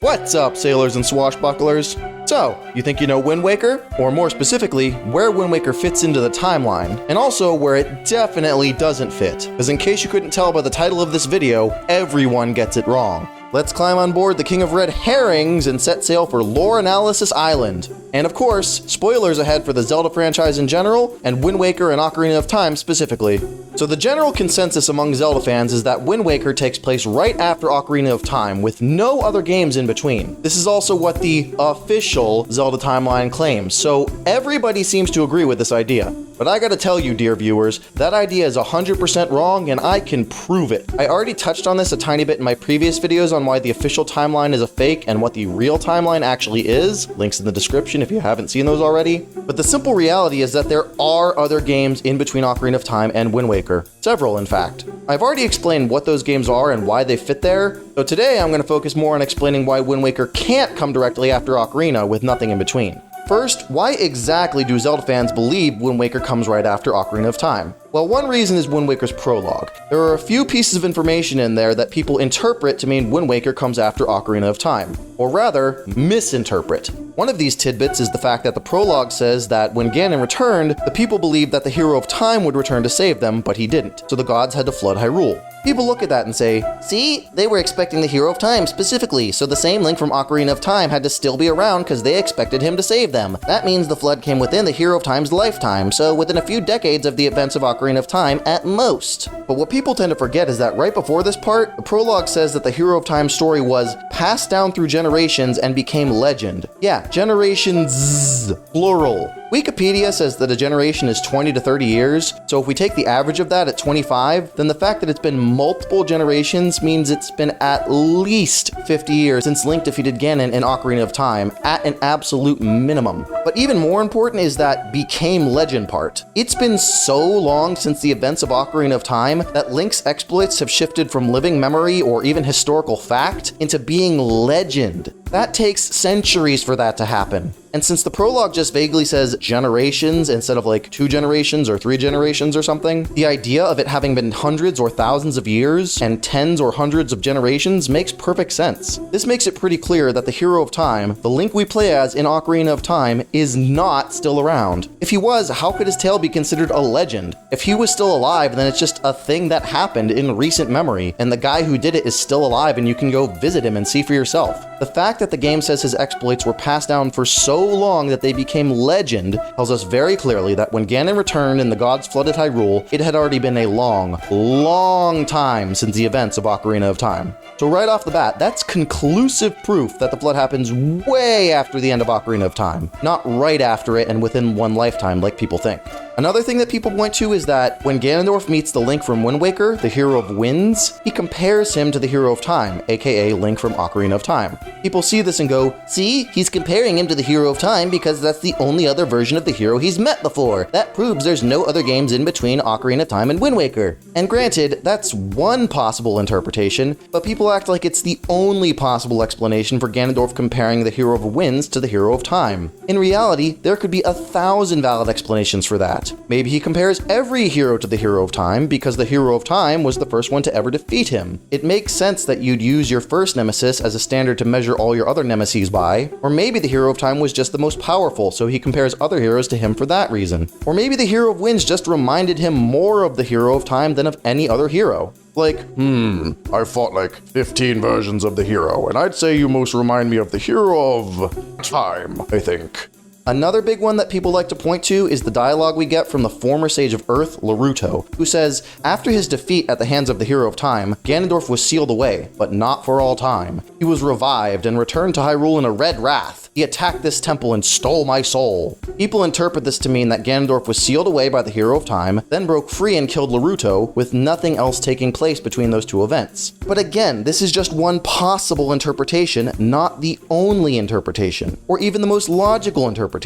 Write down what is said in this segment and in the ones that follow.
What's up, sailors and swashbucklers? So, you think you know Wind Waker? Or more specifically, where Wind Waker fits into the timeline, and also where it definitely doesn't fit. Because in case you couldn't tell by the title of this video, everyone gets it wrong. Let's climb on board the King of Red Herrings and set sail for Lore Analysis Island. And of course, spoilers ahead for the Zelda franchise in general, and Wind Waker and Ocarina of Time specifically. So the general consensus among Zelda fans is that Wind Waker takes place right after Ocarina of Time, with no other games in between. This is also what the official Zelda Timeline claims, so everybody seems to agree with this idea. But I gotta tell you, dear viewers, that idea is 100% wrong, and I can prove it. I already touched on this a tiny bit in my previous videos on why the official timeline is a fake and what the real timeline actually is. Links in the description if you haven't seen those already. But the simple reality is that there are other games in between Ocarina of Time and Wind Waker. Several, in fact. I've already explained what those games are and why they fit there, so today I'm going to focus more on explaining why Wind Waker can't come directly after Ocarina with nothing in between. First, why exactly do Zelda fans believe Wind Waker comes right after Ocarina of Time? Well, one reason is Wind Waker's prologue. There are a few pieces of information in there that people interpret to mean Wind Waker comes after Ocarina of Time, or rather, misinterpret. One of these tidbits is the fact that the prologue says that when Ganon returned, the people believed that the Hero of Time would return to save them, but he didn't, so the gods had to flood Hyrule. People look at that and say, see, they were expecting the Hero of Time specifically, so the same Link from Ocarina of Time had to still be around because they expected him to save them. That means the flood came within the Hero of Time's lifetime, so within a few decades of the events of Ocarina of Time at most. But what people tend to forget is that right before this part, the prologue says that the Hero of Time story was passed down through generations and became legend. Yeah, generations, plural. Wikipedia says that a generation is 20 to 30 years, so if we take the average of that at 25, then the fact that it's been multiple generations means it's been at least 50 years since Link defeated Ganon in Ocarina of Time, at an absolute minimum. But even more important is that became legend part. It's been so long since the events of Ocarina of Time that Link's exploits have shifted from living memory or even historical fact into being legend. That takes centuries for that to happen. And since the prologue just vaguely says generations instead of like 2 generations or 3 generations or something, the idea of it having been hundreds or thousands of years and tens or hundreds of generations makes perfect sense. This makes it pretty clear that the Hero of Time, the Link we play as in Ocarina of Time, is not still around. If he was, how could his tale be considered a legend? If he was still alive, then it's just a thing that happened in recent memory, and the guy who did it is still alive and you can go visit him and see for yourself. The fact that the game says his exploits were passed down for so long that they became legend tells us very clearly that when Ganon returned and the gods flooded Hyrule, it had already been a long time since the events of Ocarina of Time. So right off the bat, that's conclusive proof that the flood happens way after the end of Ocarina of Time, not right after it and within one lifetime like people think. Another thing that people point to is that when Ganondorf meets the Link from Wind Waker, the Hero of Winds, he compares him to the Hero of Time, aka Link from Ocarina of Time. People see this and go, see, he's comparing him to the Hero of Time because that's the only other version of the hero he's met before. That proves there's no other games in between Ocarina of Time and Wind Waker. And granted, that's one possible interpretation, but people act like it's the only possible explanation for Ganondorf comparing the Hero of Winds to the Hero of Time. In reality, there could be 1,000 valid explanations for that. Maybe he compares every hero to the Hero of Time because the Hero of Time was the first one to ever defeat him. It makes sense that you'd use your first nemesis as a standard to measure all your other nemesis by. Or maybe the Hero of Time was just the most powerful, so he compares other heroes to him for that reason. Or maybe the Hero of Winds just reminded him more of the Hero of Time than of any other hero. Like, I've fought like 15 versions of the hero, and I'd say you most remind me of the Hero of Time, I think. Another big one that people like to point to is the dialogue we get from the former Sage of Earth, Laruto, who says, after his defeat at the hands of the Hero of Time, Ganondorf was sealed away, but not for all time. He was revived and returned to Hyrule in a red wrath. He attacked this temple and stole my soul. People interpret this to mean that Ganondorf was sealed away by the Hero of Time, then broke free and killed Laruto, with nothing else taking place between those two events. But again, this is just one possible interpretation, not the only interpretation, or even the most logical interpretation.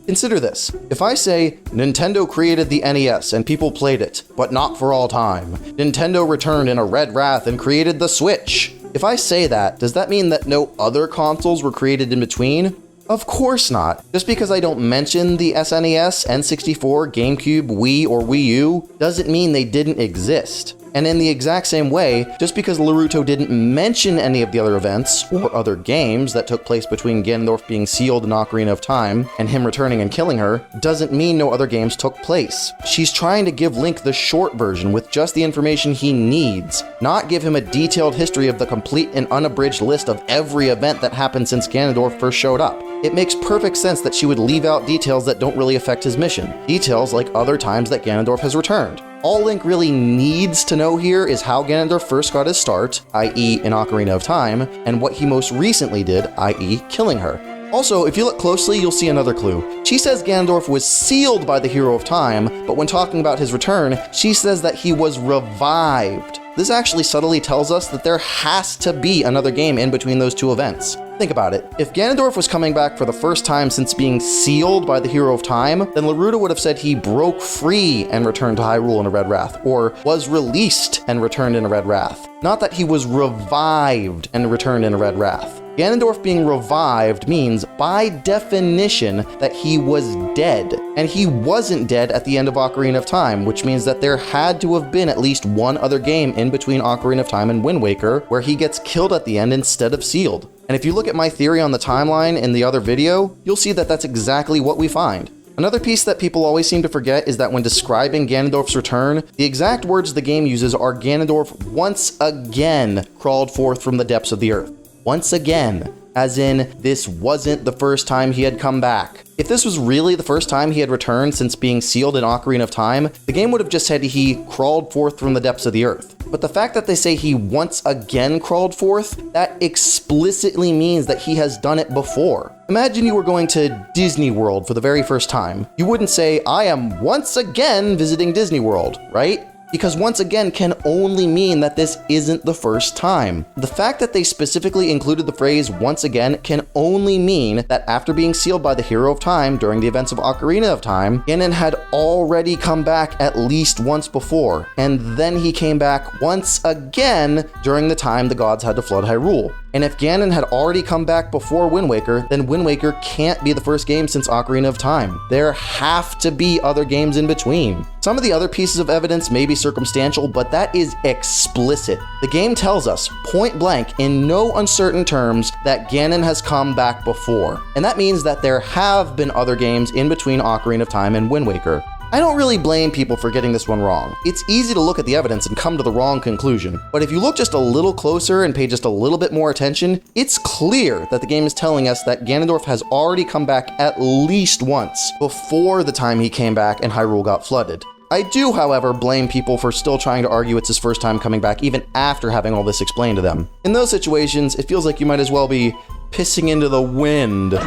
Consider this. If I say, Nintendo created the NES and people played it, but not for all time. Nintendo returned in a red wrath and created the Switch. If I say that, does that mean that no other consoles were created in between? Of course not. Just because I don't mention the SNES, N64, GameCube, Wii, or Wii U, doesn't mean they didn't exist. And in the exact same way, just because Naruto didn't mention any of the other events or other games that took place between Ganondorf being sealed in Ocarina of Time and him returning and killing her, doesn't mean no other games took place. She's trying to give Link the short version with just the information he needs, not give him a detailed history of the complete and unabridged list of every event that happened since Ganondorf first showed up. It makes perfect sense that she would leave out details that don't really affect his mission, details like other times that Ganondorf has returned. All Link really needs to know here is how Ganondorf first got his start, i.e. in Ocarina of Time, and what he most recently did, i.e. killing her. Also, if you look closely, you'll see another clue. She says Ganondorf was sealed by the Hero of Time, but when talking about his return, she says that he was revived. This actually subtly tells us that there has to be another game in between those two events. Think about it. If Ganondorf was coming back for the first time since being sealed by the Hero of Time, then Naruto would have said he broke free and returned to Hyrule in a Red Wrath, or was released and returned in a Red Wrath. Not that he was revived and returned in a Red Wrath. Ganondorf being revived means, by definition, that he was dead. And he wasn't dead at the end of Ocarina of Time, which means that there had to have been at least one other game in between Ocarina of Time and Wind Waker, where he gets killed at the end instead of sealed. And if you look at my theory on the timeline in the other video, you'll see that that's exactly what we find. Another piece that people always seem to forget is that when describing Ganondorf's return, the exact words the game uses are Ganondorf once again crawled forth from the depths of the earth. Once again, as in this wasn't the first time he had come back. If this was really the first time he had returned since being sealed in Ocarina of Time, the game would have just said he crawled forth from the depths of the earth. But the fact that they say he once again crawled forth, that explicitly means that he has done it before. Imagine you were going to Disney World for the very first time. You wouldn't say, I am once again visiting Disney World, right? Because once again can only mean that this isn't the first time. The fact that they specifically included the phrase once again can only mean that after being sealed by the Hero of Time during the events of Ocarina of Time, Ganon had already come back at least once before, and then he came back once again during the time the gods had to flood Hyrule. And if Ganon had already come back before Wind Waker, then Wind Waker can't be the first game since Ocarina of Time. There have to be other games in between. Some of the other pieces of evidence may be circumstantial, but that is explicit. The game tells us, point blank, in no uncertain terms, that Ganon has come back before. And that means that there have been other games in between Ocarina of Time and Wind Waker. I don't really blame people for getting this one wrong. It's easy to look at the evidence and come to the wrong conclusion. But if you look just a little closer and pay just a little bit more attention, it's clear that the game is telling us that Ganondorf has already come back at least once before the time he came back and Hyrule got flooded. I do, however, blame people for still trying to argue it's his first time coming back even after having all this explained to them. In those situations, it feels like you might as well be pissing into the wind.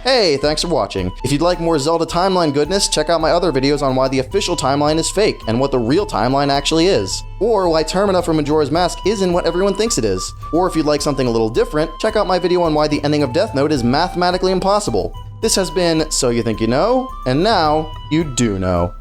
Hey, thanks for watching. If you'd like more Zelda Timeline goodness, check out my other videos on why the official timeline is fake and what the real timeline actually is. Or why Termina from Majora's Mask isn't what everyone thinks it is. Or if you'd like something a little different, check out my video on why the ending of Death Note is mathematically impossible. This has been So You Think You Know, and now you do know.